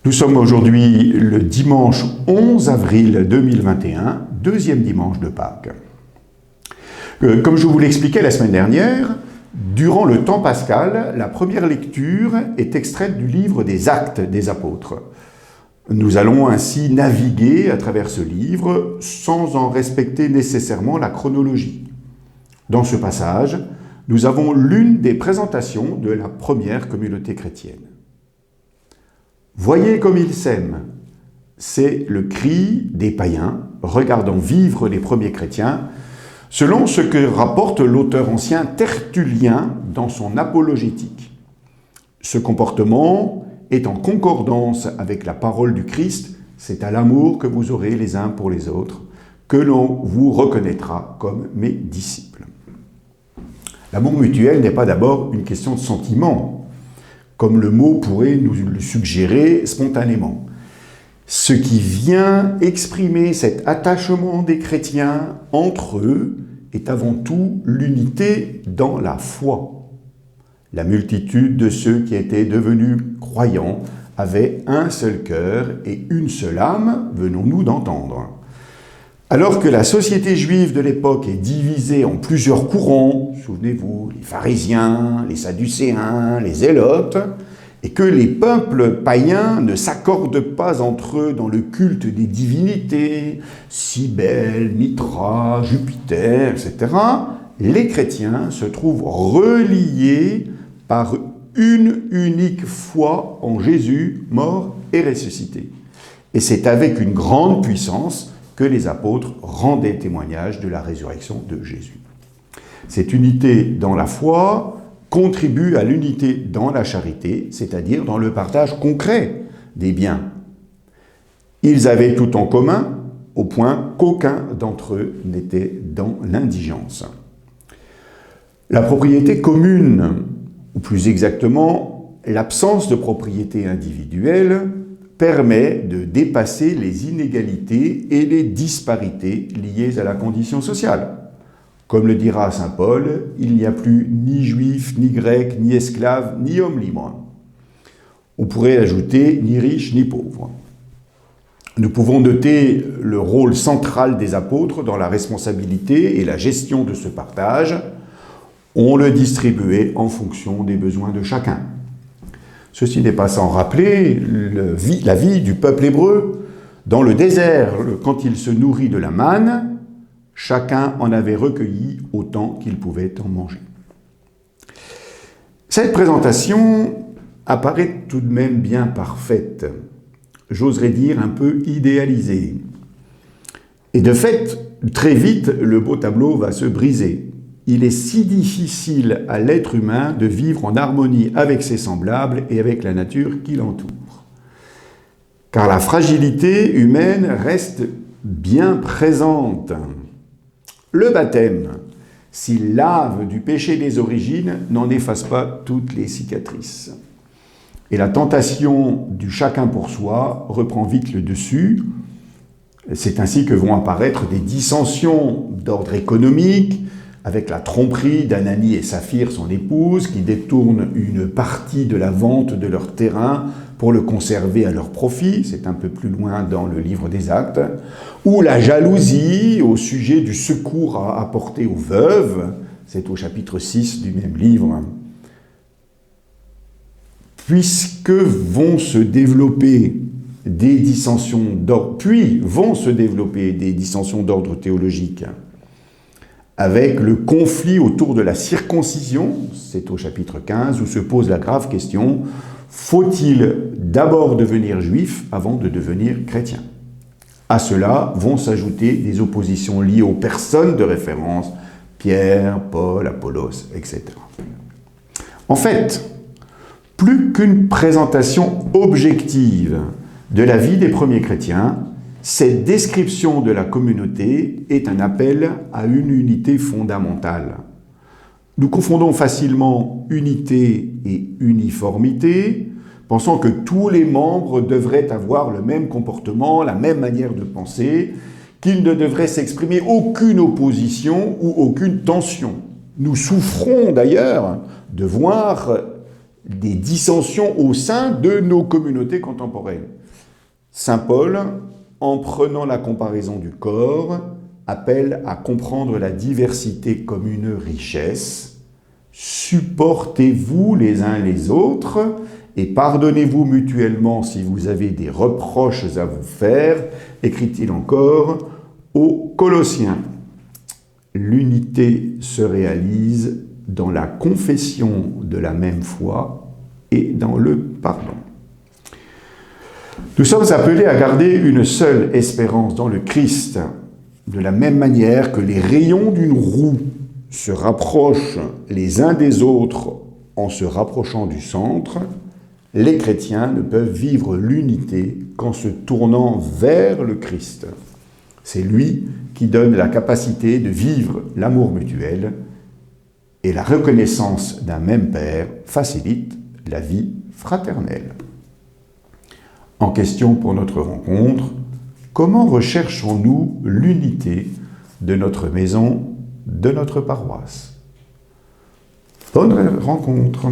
Nous sommes aujourd'hui le dimanche 11 avril 2021, deuxième dimanche de Pâques. Comme je vous l'expliquais la semaine dernière, durant le temps pascal, la première lecture est extraite du livre des Actes des Apôtres. Nous allons ainsi naviguer à travers ce livre sans en respecter nécessairement la chronologie. Dans ce passage, nous avons l'une des présentations de la première communauté chrétienne. Voyez comme ils s'aiment, c'est le cri des païens regardant vivre les premiers chrétiens, selon ce que rapporte l'auteur ancien Tertullien dans son apologétique. Ce comportement est en concordance avec la parole du Christ, c'est à l'amour que vous aurez les uns pour les autres, que l'on vous reconnaîtra comme mes disciples. L'amour mutuel n'est pas d'abord une question de sentiment, comme le mot pourrait nous le suggérer spontanément. Ce qui vient exprimer cet attachement des chrétiens entre eux est avant tout l'unité dans la foi. La multitude de ceux qui étaient devenus croyants avait un seul cœur et une seule âme, venons-nous d'entendre. Alors que la société juive de l'époque est divisée en plusieurs courants, souvenez-vous, les pharisiens, les sadducéens, les zélotes, et que les peuples païens ne s'accordent pas entre eux dans le culte des divinités, Cybèle, Mithra, Jupiter, etc., les chrétiens se trouvent reliés par une unique foi en Jésus, mort et ressuscité. Et c'est avec une grande puissance que les apôtres rendaient témoignage de la résurrection de Jésus. Cette unité dans la foi contribue à l'unité dans la charité, c'est-à-dire dans le partage concret des biens. Ils avaient tout en commun, au point qu'aucun d'entre eux n'était dans l'indigence. La propriété commune, ou plus exactement, l'absence de propriété individuelle, permet de dépasser les inégalités et les disparités liées à la condition sociale. Comme le dira saint Paul, il n'y a plus ni juif, ni grec, ni esclave, ni homme libre. On pourrait ajouter ni riche, ni pauvre. Nous pouvons noter le rôle central des apôtres dans la responsabilité et la gestion de ce partage. On le distribuait en fonction des besoins de chacun. Ceci n'est pas sans rappeler la vie du peuple hébreu. Dans le désert, quand il se nourrit de la manne, chacun en avait recueilli autant qu'il pouvait en manger. Cette présentation apparaît tout de même bien parfaite, j'oserais dire un peu idéalisée. Et de fait, très vite, le beau tableau va se briser. Il est si difficile à l'être humain de vivre en harmonie avec ses semblables et avec la nature qui l'entoure. Car la fragilité humaine reste bien présente. Le baptême, s'il lave du péché des origines, n'en efface pas toutes les cicatrices. Et la tentation du chacun pour soi reprend vite le dessus. C'est ainsi que vont apparaître des dissensions d'ordre économique, avec la tromperie d'Ananie et Saphir, son épouse, qui détournent une partie de la vente de leur terrain pour le conserver à leur profit, c'est un peu plus loin dans le livre des Actes, ou la jalousie au sujet du secours à apporter aux veuves, c'est au chapitre 6 du même livre. Puisque vont se développer des dissensions d'ordre, théologique, avec le conflit autour de la circoncision, c'est au chapitre 15, où se pose la grave question, faut-il d'abord devenir juif avant de devenir chrétien? À cela vont s'ajouter des oppositions liées aux personnes de référence, Pierre, Paul, Apollos, etc. En fait, plus qu'une présentation objective de la vie des premiers chrétiens, cette description de la communauté est un appel à une unité fondamentale. Nous confondons facilement unité et uniformité, pensant que tous les membres devraient avoir le même comportement, la même manière de penser, qu'il ne devrait s'exprimer aucune opposition ou aucune tension. Nous souffrons d'ailleurs de voir des dissensions au sein de nos communautés contemporaines. Saint Paul, en prenant la comparaison du corps, appelle à comprendre la diversité comme une richesse. Supportez-vous les uns les autres et pardonnez-vous mutuellement si vous avez des reproches à vous faire, écrit-il encore aux Colossiens. L'unité se réalise dans la confession de la même foi et dans le pardon. Nous sommes appelés à garder une seule espérance dans le Christ, de la même manière que les rayons d'une roue se rapprochent les uns des autres en se rapprochant du centre. Les chrétiens ne peuvent vivre l'unité qu'en se tournant vers le Christ. C'est lui qui donne la capacité de vivre l'amour mutuel, et la reconnaissance d'un même Père facilite la vie fraternelle. En question pour notre rencontre, comment recherchons-nous l'unité de notre maison, de notre paroisse ? Bonne rencontre.